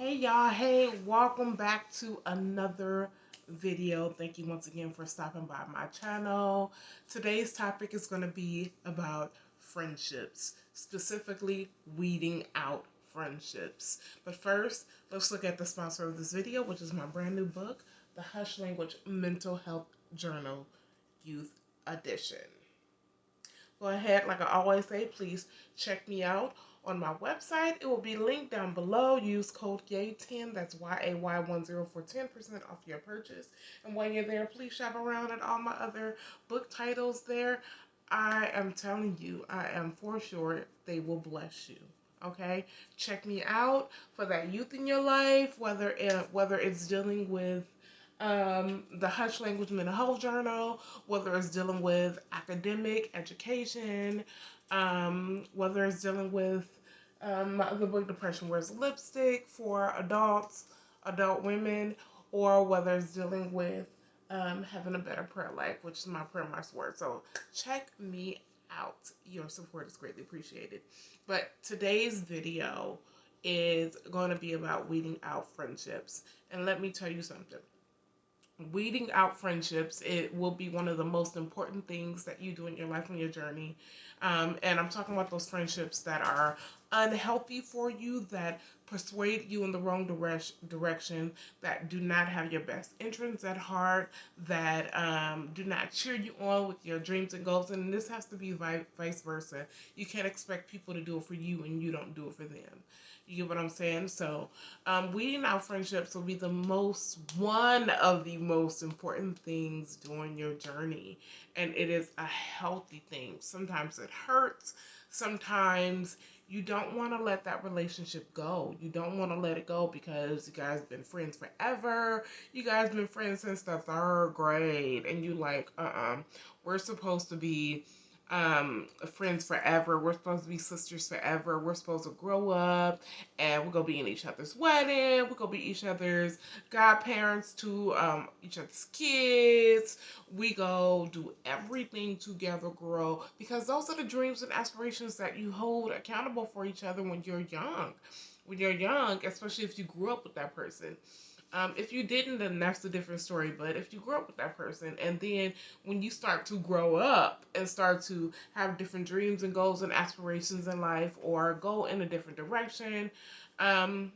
Hey y'all, hey, welcome back to another video. Thank you once again for stopping by my channel. Today's topic is going to be about friendships, specifically weeding out friendships. But first, let's look at the sponsor of this video, which is my brand new book, The Hush Language Mental Health Journal Youth Edition. Go ahead, like I always say, please check me out on my website. It will be linked down below. Use code YAY10, that's YAY10 for 10% off your purchase. And while you're there, please shop around at all my other book titles there. I am telling you, I am for sure they will bless you. Okay, check me out for that youth in your life, whether it's dealing with the Hush Language Mental Health Journal, whether it's dealing with academic education, whether it's dealing with my other book, Depression Wears Lipstick, for adults, adult women, or whether it's dealing with having a better prayer life, which is my prayer my word. So check me out. Your support is greatly appreciated. But today's video is going to be about weeding out friendships. And let me tell you something. Weeding out friendships, it will be one of the most important things that you do in your life on your journey. And I'm talking about those friendships that are unhealthy for you, that persuade you in the wrong direction, that do not have your best interests at heart, that do not cheer you on with your dreams and goals. And this has to be vice versa. You can't expect people to do it for you and you don't do it for them. You get what I'm saying? So, weeding out friendships will be one of the most important things during your journey. And it is a healthy thing. Sometimes it hurts. Sometimes you don't want to let that relationship go. You don't want to let it go because you guys been friends forever. You guys been friends since the 3rd grade. And you like, we're supposed to be friends forever. We're supposed to be sisters forever. We're supposed to grow up and we're gonna be in each other's wedding. We're gonna be each other's godparents to each other's kids. We go do everything together, grow, because those are the dreams and aspirations that you hold accountable for each other when you're young. When you're young, especially if you grew up with that person. If you didn't, then that's a different story. But if you grew up with that person, and then when you start to grow up and start to have different dreams and goals and aspirations in life, or go in a different direction, um,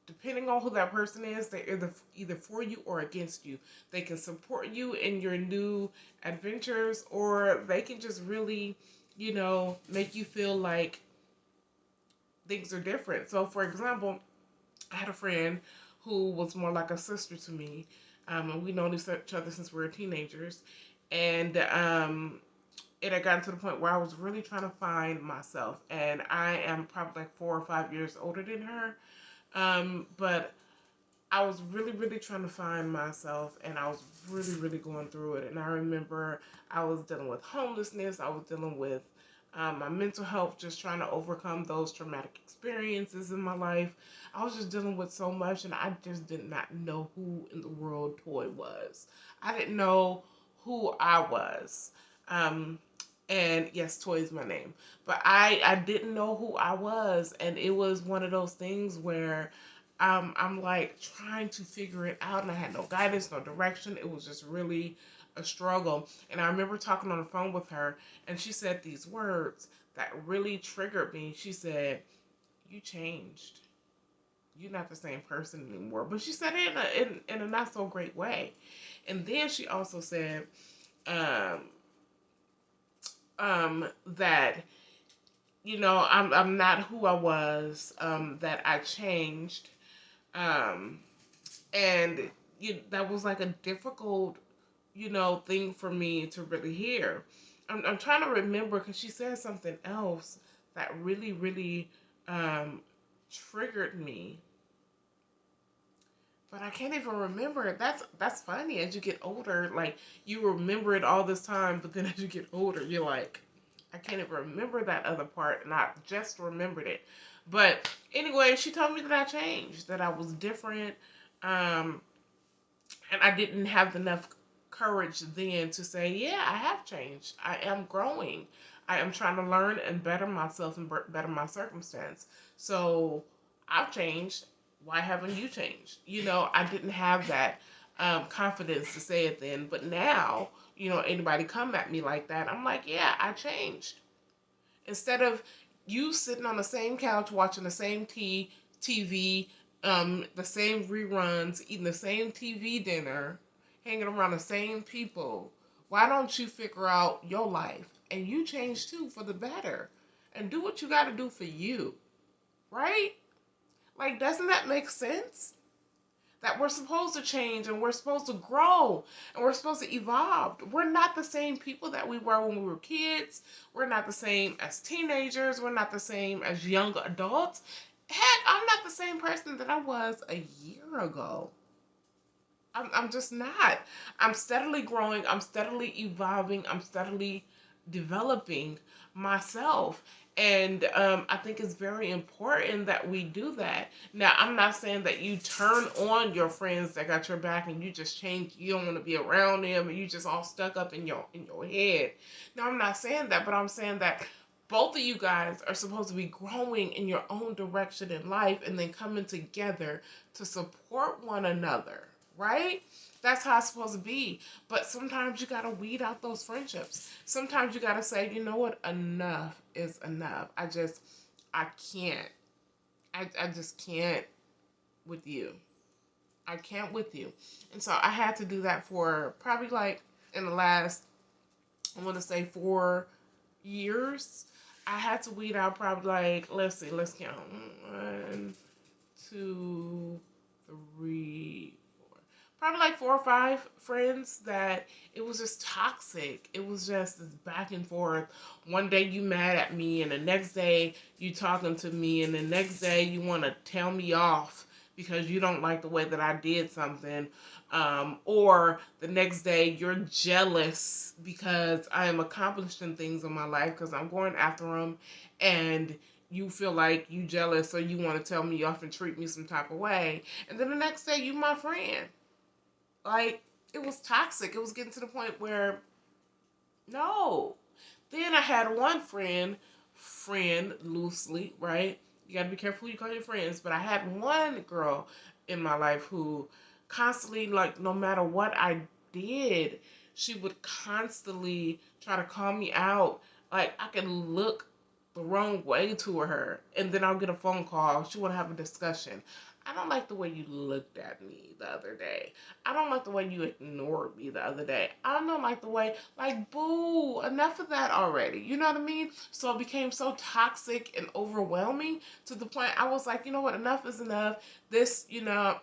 depending on who that person is, they're either for you or against you. They can support you in your new adventures, or they can just really, make you feel like things are different. So, for example, I had a friend who was more like a sister to me. And we known each other since we were teenagers. And it had gotten to the point where I was really trying to find myself. And I am probably like 4 or 5 years older than her. But I was really, really trying to find myself, and I was really, really going through it. And I remember I was dealing with homelessness. I was dealing with my mental health, just trying to overcome those traumatic experiences in my life. I was just dealing with so much, and I just did not know who in the world Toy was. I didn't know who I was. Um, and yes, Toy is my name. But I didn't know who I was, and it was one of those things where I'm like trying to figure it out, and I had no guidance, no direction. It was just really a struggle. And I remember talking on the phone with her, and she said these words that really triggered me. She said, "You changed. You're not the same person anymore." But she said it in a not so great way. And then she also said um, that I'm not who I was. That I changed. Um, and that was like a difficult, thing for me to really hear. I'm trying to remember because she said something else that really, really triggered me, but I can't even remember it. That's funny. As you get older, like you remember it all this time, but then as you get older, you're like, I can't even remember that other part, and I just remembered it. But anyway, she told me that I changed, that I was different, and I didn't have enough courage then to say, yeah, I have changed. I am growing. I am trying to learn and better myself and better my circumstance. So I've changed. Why haven't you changed? You know, I didn't have that confidence to say it then, but now, you know, anybody come at me like that, I'm like, yeah, I changed. Instead of you sitting on the same couch watching the same TV, the same reruns, eating the same TV dinner, hanging around the same people, why don't you figure out your life and you change too for the better and do what you got to do for you, right? Like, doesn't that make sense? That we're supposed to change and we're supposed to grow and we're supposed to evolve. We're not the same people that we were when we were kids. We're not the same as teenagers. We're not the same as young adults. Heck, I'm not the same person that I was a year ago. I'm just not. I'm steadily growing. I'm steadily evolving. I'm steadily developing myself. And I think it's very important that we do that. Now, I'm not saying that you turn on your friends that got your back and you just change. You don't want to be around them and you just all stuck up in your head. No, I'm not saying that, but I'm saying that both of you guys are supposed to be growing in your own direction in life and then coming together to support one another, right? That's how it's supposed to be. But sometimes you gotta weed out those friendships. Sometimes you gotta say, you know what, enough is enough. I can't. I just can't with you. I can't with you. And so I had to do that for probably like in the last, I want to say 4 years. I had to weed out probably like, let's see, let's count. 1, 2, 3, probably like 4 or 5 friends that it was just toxic. It was just this back and forth. One day you mad at me and the next day you talking to me and the next day you want to tell me off because you don't like the way that I did something. Or the next day you're jealous because I am accomplishing things in my life because I'm going after them, and you feel like you jealous, so you want to tell me off and treat me some type of way. And then the next day you my friend. Like, it was toxic. It was getting to the point where, no. Then I had one friend loosely, right? You gotta be careful who you call your friends. But I had one girl in my life who constantly, like, no matter what I did, she would constantly try to call me out. Like, I could look the wrong way to her, and then I'll get a phone call. She want to have a discussion. I don't like the way you looked at me the other day. I don't like the way you ignored me the other day. I don't like the way, like, boo, enough of that already. You know what I mean? So it became so toxic and overwhelming to the point I was like, you know what, enough is enough. This, you know,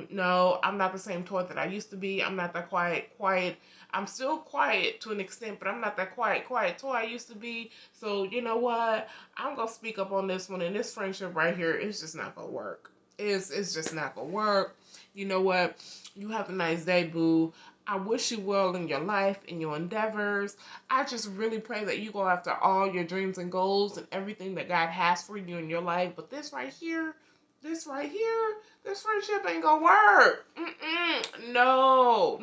no, I'm not the same toy that I used to be. I'm not that quiet. I'm still quiet to an extent, but I'm not that quiet toy I used to be. So, you know what? I'm going to speak up on this one, and this friendship right here is just not going to work. It's just not gonna work. You know what? You have a nice day, boo. I wish you well in your life, in your endeavors. I just really pray that you go after all your dreams and goals and everything that God has for you in your life. But this right here, this friendship ain't gonna work. No.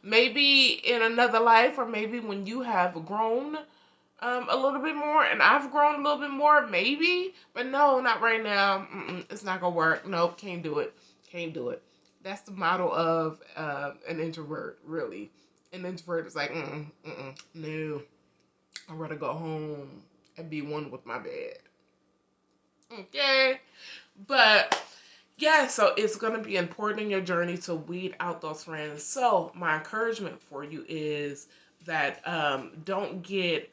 Maybe in another life, or maybe when you have grown a little bit more, and I've grown a little bit more, maybe, but no, not right now. It's not gonna work. Nope, can't do it. Can't do it. That's the model of an introvert, really. An introvert is like, no. I'd rather go home and be one with my bed. Okay, but yeah, so it's gonna be important in your journey to weed out those friends. So my encouragement for you is that don't get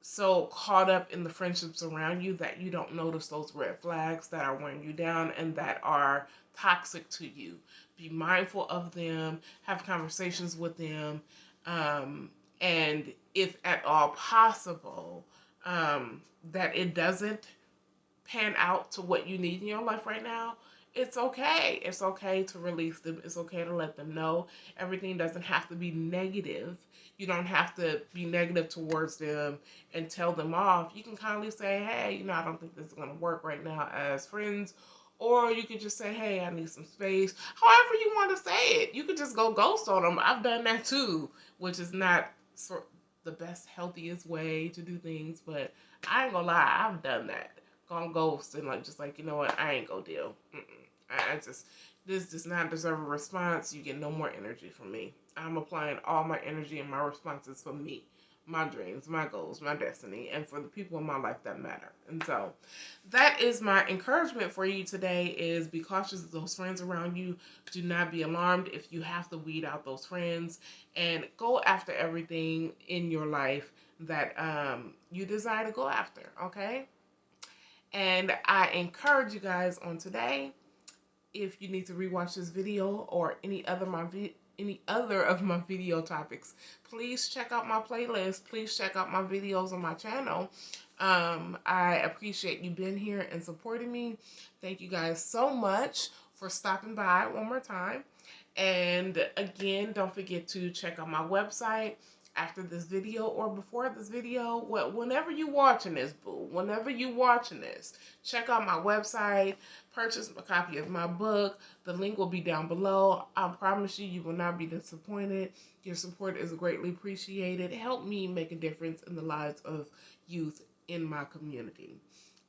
so caught up in the friendships around you that you don't notice those red flags that are wearing you down and that are toxic to you. Be mindful of them, have conversations with them, and if at all possible, that it doesn't pan out to what you need in your life right now, it's okay. It's okay to release them. It's okay to let them know. Everything doesn't have to be negative. You don't have to be negative towards them and tell them off. You can kindly say, hey, you know, I don't think this is going to work right now as friends. Or you could just say, hey, I need some space. However you want to say it. You could just go ghost on them. I've done that too, which is not the best, healthiest way to do things. But I ain't going to lie, I've done that. gonna ghost and like just like, you know what, I ain't gonna deal. I just, this does not deserve a response. You get no more energy from me. I'm applying all my energy and my responses for me, my dreams, my goals, my destiny, and for the people in my life that matter. And so that is my encouragement for you today, is be cautious of those friends around you. Do not be alarmed if you have to weed out those friends, and go after everything in your life that you desire to go after, okay? And I encourage you guys on today, if you need to rewatch this video or any other of my video topics, please check out my playlist. Please check out my videos on my channel. I appreciate you being here and supporting me. Thank you guys so much for stopping by one more time. And again, don't forget to check out my website after this video or before this video. Whenever you watching this, boo, whenever you watching this, check out my website, purchase a copy of my book. The link will be down below. I promise you, you will not be disappointed. Your support is greatly appreciated. Help me make a difference in the lives of youth in my community.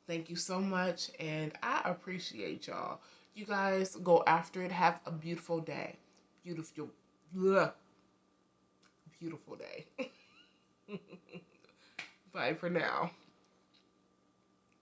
Thank you so much, and I appreciate y'all. You guys go after it. Have a beautiful day. Beautiful day. Bye for now.